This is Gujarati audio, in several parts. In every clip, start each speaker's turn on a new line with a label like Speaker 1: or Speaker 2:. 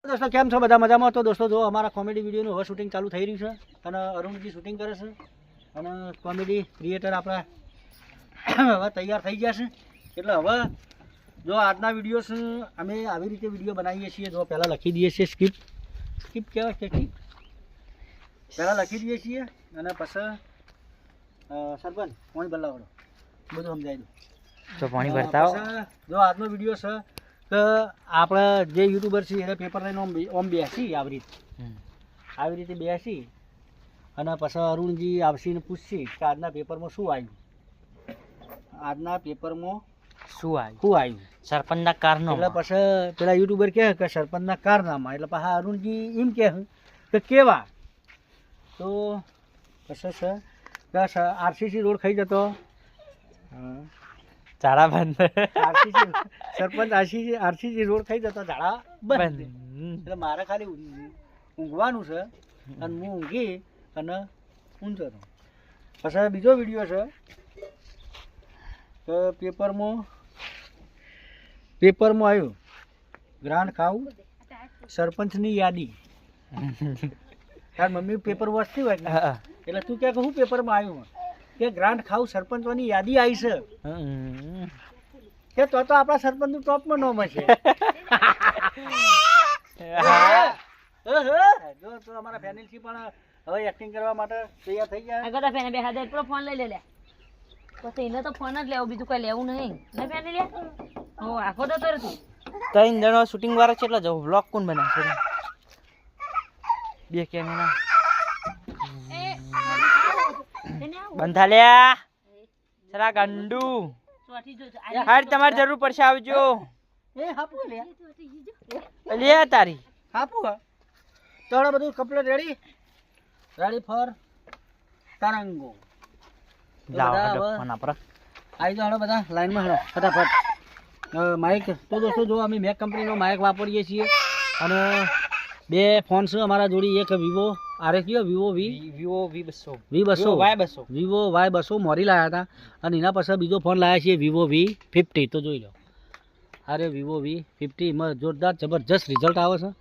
Speaker 1: दोस्तों केम छो बधा मजामां? तो दोस्तों जो अमारा कॉमेडी वीडियोનું હવે શૂટિંગ ચાલુ થઈ રહ્યું છે અને અરુણજી શૂટિંગ કરે છે અને કોમેડી ક્રિએટર આપણા હવે તૈયાર થઈ ગયા છે એટલે હવે જો આજના વિડીયોસ અમે આવી રીતે વિડીયો બનાવીએ છીએ જો પહેલાં લખી દઈએ છીએ સ્ક્રિપ્ટ કહેવાય છે સ્ક્રિપ્ટ પહેલાં લખી દઈએ છીએ અને પછી સરપંચ પાણી બદલાવડો બધું સમજાવી દઉં
Speaker 2: તો પાણી ભરતા
Speaker 1: જો આજનો વિડીયો છે કે આપણે જે યુટ્યુબર છે એને પેપર લઈને ઓમ બેસી આવી રીતે બેસી અને પછી અરુણજી આવશે ને પૂછશે કે આજના પેપરમાં શું આવ્યું
Speaker 2: સરપંચના કારનામા
Speaker 1: એટલે પછી પેલા યુટ્યુબર કહે કે સરપંચના કારનામા એટલે પાછા અરુણજી એમ કહે કે કેવા તો પછી છે કે આરસીસી રોડ ખાઈ જતો
Speaker 2: ઝાડા બંધ
Speaker 1: સરપંચ આરસીસી રોડ ખાઈ જતો ઝાડા બંધ એટલે મારે ખાલી ઊંઘવાનું છે અને હું ઊંઘી અને ઊંઘતો હતો પછી બીજો વિડીયો છે કે પેપરમાં આવ્યું ગ્રાન્ડ ખાવું સરપંચની યાદી તાર મમ્મી પેપર વાંચતી હોય ને એટલે તું કે શું પેપરમાં આવ્યું કે ગ્રાન્ટ ખાવું સરપંચોની યાદી આવી છે કે તો આપણા સરપંચનું ટોપમાં નામ હશે જો તો અમારા ફેનિલથી પણ હવે એક્ટિંગ કરવા માટે તૈયાર થઈ ગયા
Speaker 3: આગળ ફેને બે હાથે પેલો ફોન લઈ લે પછી એને તો ફોન જ લેવો બીજું કઈ લેવું નહીં ને ફેને લે હો આખો તો તર તું
Speaker 2: ત્રણ જણો શૂટિંગ વાળા કેટલા જવું વ્લોગ કોણ બનાવશે બે કેમેરા બંધા લ્યા સરા ગંડુ હાર તમારે જરૂર પડશે આવજો
Speaker 1: એ હાપુ
Speaker 2: લે તારી
Speaker 1: હાપુ તો બધું કમ્પ્લીટ રેડી ફોર તરંગો આવી જાઓ બધા લાઈનમાં હેડો ફટાફટ માઇક તો દોસ્તો જો અમે મેક કંપનીનો માઇક વાપરીએ છીએ અને બે ફોન છે અમારા જોડી એક વિવો આરે કયો વિવો Y200 મોરી લાવ્યા હતા અને એના પછી બીજો ફોન લાવ્યા છીએ વિવો V50 તો જોઈ લો અરે વિવો V50 એમાં જોરદાર જબરજસ્ત રિઝલ્ટ આવે છે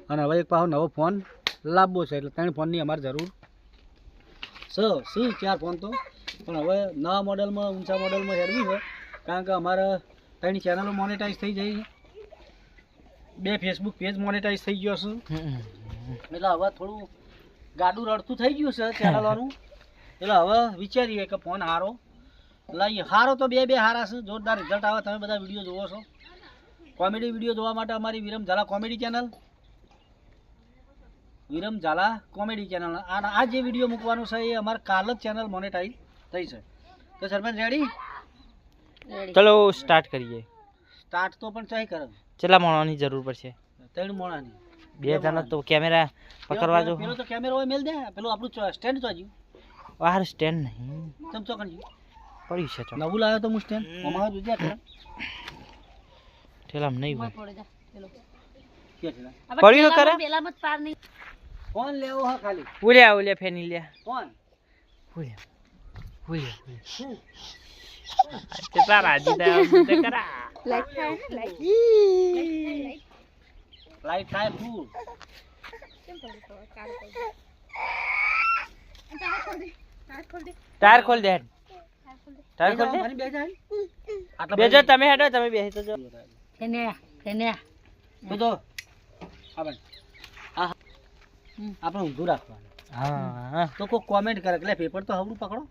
Speaker 1: અને હવે એક પાછો નવો ફોન લાવવો છે એટલે ત્રણ ફોનની અમારે જરૂર શું ચાર ફોન તો પણ હવે નવા મોડલમાં ઊંચા મોડલમાં હેડવી છે કારણ કે અમારે ત્રણ ચેનલો મોનેટાઈઝ થઈ જાય છે બે ફેસબુક પેજ મોનેટાઈઝ થઈ ગયો છે એટલે હવે થોડું ગાડું રડતું થઈ ગયું છે ચેનલોનું એટલે હવે વિચારીએ કે ફોન હારો લઈએ હારો તો બે હારા છે જોરદાર રિઝલ્ટ આવે તમે બધા વિડીયો જોવો છો કોમેડી વિડીયો જોવા માટે અમારી વિરમ ઝાલા કોમેડી ચેનલ અને આ જે વિડીયો મૂકવાનું છે એ અમારે કાલ જ ચેનલ મોનેટાઈઝ થઈ છે તો સરપંચ રેડી
Speaker 2: ચલો સ્ટાર્ટ કરીએ
Speaker 1: સ્ટાર્ટ તો પણ ચાહી કરે
Speaker 2: કેટલા મોણાની જરૂર પડશે
Speaker 1: ત્રણ મોણાની
Speaker 2: બે જણા તો કેમેરા પકડવા જો
Speaker 1: પેલો તો કેમેરો હોય મેલ દે પેલું આપણું સ્ટેન્ડ તો આજુ
Speaker 2: બહાર સ્ટેન્ડ નહીં
Speaker 1: તમ તો કણજી
Speaker 2: પડી છે
Speaker 1: નવું લાવ્યો તો હું સ્ટેન્ડ અમાર જોજે
Speaker 2: ઠેલામ નહીં હોય
Speaker 3: પડે જા પેલો
Speaker 1: કે ઠેલા
Speaker 2: પડી તો કરે
Speaker 3: પેલા મત પાર નહીં
Speaker 1: ફોન લેવો હા ખાલી
Speaker 2: ઉલ્યા ફેની લ્યા
Speaker 1: ફોન
Speaker 2: ઉલ્યા તે તારા દીદા તે કરા
Speaker 1: લાઈટ થાય ફૂલ
Speaker 2: ટાયર ખોલ દે
Speaker 1: મને બે જાય
Speaker 2: બેજો તમે હેડો તમે બેસી તો જો
Speaker 3: એને
Speaker 1: તો આપણે આપણે ઊંધું રાખવાનું
Speaker 2: હા
Speaker 1: તો કોઈ કોમેન્ટ કરે એટલે પેપર તો હવડું પકડો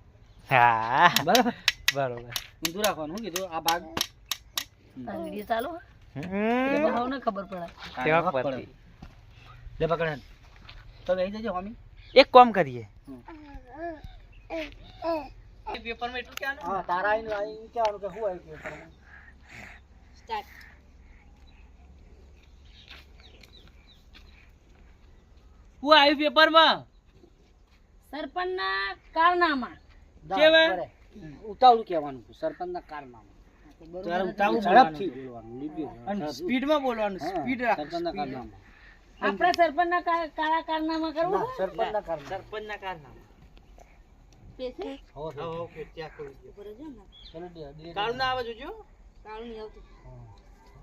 Speaker 2: હા
Speaker 1: બરાબર
Speaker 2: બરોબર
Speaker 1: ઊંધું રાખવાનું શું કીધું આ ભાગ
Speaker 3: વિડિયો ચાલુ એટલે બહુ ને ખબર પડે
Speaker 2: કેવા પડતી
Speaker 1: લે પકડ તો બેસી જજો હોમી
Speaker 2: એક કામ કરીએ
Speaker 1: પેપરમાં એટલું ક્યાં હા તારા આઈને કહેવાનું કે શું આવ્યું પેપરમાં
Speaker 3: સ્ટાર્ટ
Speaker 2: હું આવ્યું પેપરમાં
Speaker 3: સરપંચના કારનામા
Speaker 1: ઉતાવળું કહેવાનું સરપંચના કારનામા ઝડપથી બોલવાનું અને
Speaker 2: સ્પીડમાં બોલવાનું સ્પીડ
Speaker 1: સરપંચના કારનામા
Speaker 3: આપણે સરપંચના કાળા કારનામા કરવું
Speaker 1: સરપંચના
Speaker 2: કારનામા
Speaker 3: પેસે
Speaker 2: ઓકે ત્યાં કરી દો
Speaker 3: ઉપર જો ને
Speaker 1: ચલો
Speaker 2: કાળું ના આવે જોજો
Speaker 3: કાળું નહીં આવતું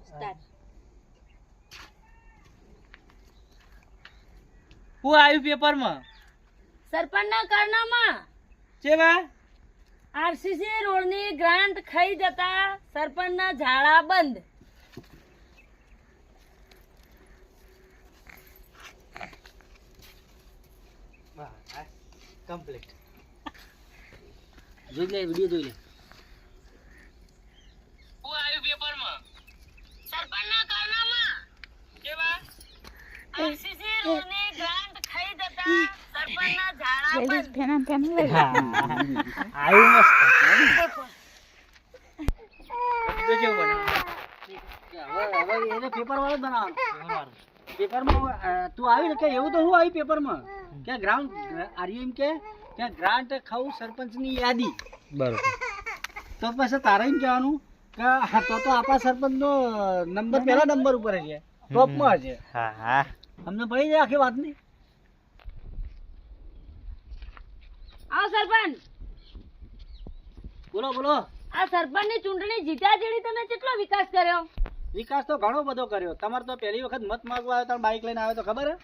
Speaker 3: સ્ટાર્ટ
Speaker 2: હું આવ્યું પેપરમાં
Speaker 3: સરપંચના કારનામાં
Speaker 2: ચેવા
Speaker 3: આરસીસી રોડની ગ્રાન્ટ ખાઈ જતા સરપંચના ઝાડા બંધ.
Speaker 2: કમ્પ્લીટ
Speaker 1: જોઈ લે વિડીયો જોઈ લે.
Speaker 2: હું આવ્યું પેપરમાં
Speaker 3: સરપંચના કારનામાં
Speaker 2: ચેવા
Speaker 3: આરસીસી રોડની ગ્રાન્ટ ખાઈ જતા સરપંચના ઝાડા બંધ.
Speaker 1: આવ્યું મસ્ત.
Speaker 2: જોજો મને
Speaker 1: હવે એને પેપર વાળો જ બનાવવાનો. પેપરમાં તું આવી ને કે એવું તો હું આવી પેપરમાં કે ગ્રાઉન્ડ આર્યુ એમ કે ગ્રાન્ટ ખાવું સરપંચની યાદી.
Speaker 2: બરોબર
Speaker 1: તો પછી તારે એમ કહેવાનું કે હા તો આપણા સરપંચનો નંબર પહેલા નંબર ઉપર છે, ટોપમાં છે.
Speaker 2: હા હા
Speaker 1: અમને પડી જાય આખી વાતની.
Speaker 3: આવો સરપંચ.
Speaker 1: બોલો બોલો.
Speaker 3: આ સરપંચની ચૂંટણી જીત્યા જેડી તમે કેટલો વિકાસ કર્યો?
Speaker 1: વિકાસ તો ઘણો બધો કર્યો. તમારે તો પહેલી વખત મત માંગવા આવ્યો તો બાઇક લઈને આવ્યો તો ખબર હે?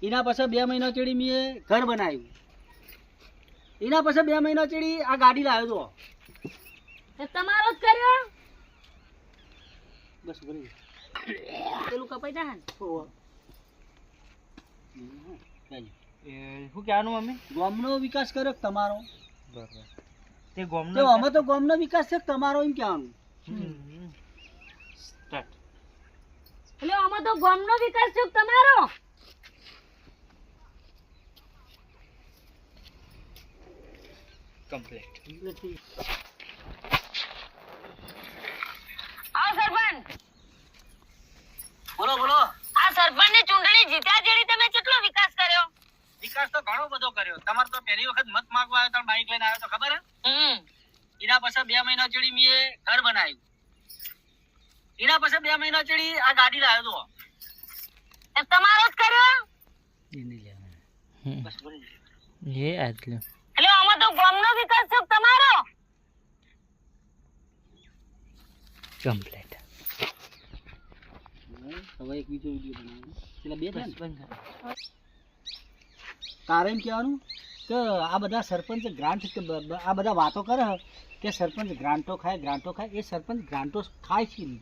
Speaker 1: એના પછી 2 મહિના ચડી મેં ઘર બનાવ્યું. એના પછી 2 મહિના ચડી આ ગાડી લાવ્યો તો.
Speaker 3: તે તમારો જ કર્યો?
Speaker 1: બસ બરાબર.
Speaker 3: પેલું કપાઈ જાય ને.
Speaker 2: શું કહેવાનું મમ્મી
Speaker 1: ગામનો વિકાસ કર્યો કે તમારો?
Speaker 2: બરોબર તે ગોમનો
Speaker 1: તો અમે તો ગામનો વિકાસ છે કે તમારો એમ કહેવાનું.
Speaker 2: સ્ટાર્ટ
Speaker 3: એટલે આમાં તો ગામનો વિકાસ છે કે તમારો?
Speaker 2: કમ્પ્લીટ
Speaker 3: આવો સરપંચ.
Speaker 1: બોલો બોલો.
Speaker 3: આ સરપંચની ચૂંટણી જીત્યા જેડી તમે કેટલો વિકાસ કર્યો?
Speaker 1: વિકાસ તો ઘણો બધો કર્યો. તમારે તો પહેલી વખત મત માંગવા આવ્યો તો બાઇક લઈને આવ્યો તો ખબર હે? એના પછી 2 મહિના ચડી મેં ઘર બનાવ્યું. એના પછી 2 મહિના ચડી આ ગાડી લાવ્યો તો.
Speaker 3: તે તમારો જ કર્યો?
Speaker 1: બસ બરાબર.
Speaker 2: એ આટલું
Speaker 3: એટલે આમાં તો ગામનો વિકાસ છે કે તમારો?
Speaker 2: કમ્પ્લીટ
Speaker 1: હવે એક બીજો વિડીયો બનાવવાનો. પેલા 2 થયા ને? તારે એમ કહેવાનું કે આ બધા સરપંચ ગ્રાન્ટ આ બધા વાતો કરે કે સરપંચ ગ્રાન્ટો ખાય. એ સરપંચ ગ્રાન્ટો ખાય છે નહીં.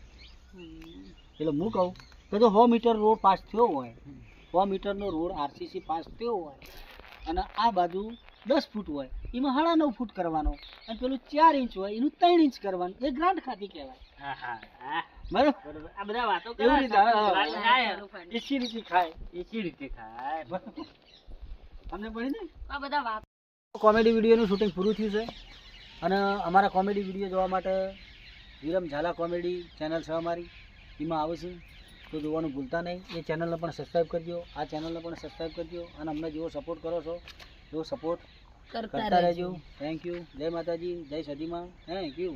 Speaker 1: એટલે હું કહું કે જો 100 મીટર રોડ પાસ થયો હોય, 100 મીટરનો રોડ આરસીસી પાસ થયો હોય અને આ બાજુ 10 ફૂટ હોય, એમાં 9.5 ફૂટ કરવાનો અને પેલું 4 ઇંચ હોય એનું 3 ઇંચ કરવાનું. એ ગ્રાન્ટ ખાતી કહેવાય. બરાબર.
Speaker 2: આ બધા વાતો
Speaker 1: એવી રીતે
Speaker 2: ખાય
Speaker 1: એસી રીતે ખાય.
Speaker 2: એસી રીતે ખાય
Speaker 1: અમને પડી ને
Speaker 3: આ બધા વાત.
Speaker 1: કોમેડી વિડીયોનું શૂટિંગ પૂરું થયું છે અને અમારા કોમેડી વિડીયો જોવા માટે વિરમ ઝાલા કોમેડી ચેનલ છે અમારી, એમાં આવશે તો જોવાનું ભૂલતા નહીં. એ ચેનલને પણ સબસ્ક્રાઈબ કરજો, આ ચેનલને પણ સબસ્ક્રાઈબ કરજો અને અમને જેવો સપોર્ટ કરો છો એવો સપોર્ટ કરતા રહેજો. Thank you. જય માતાજી, જય સદીમાં. Thank you.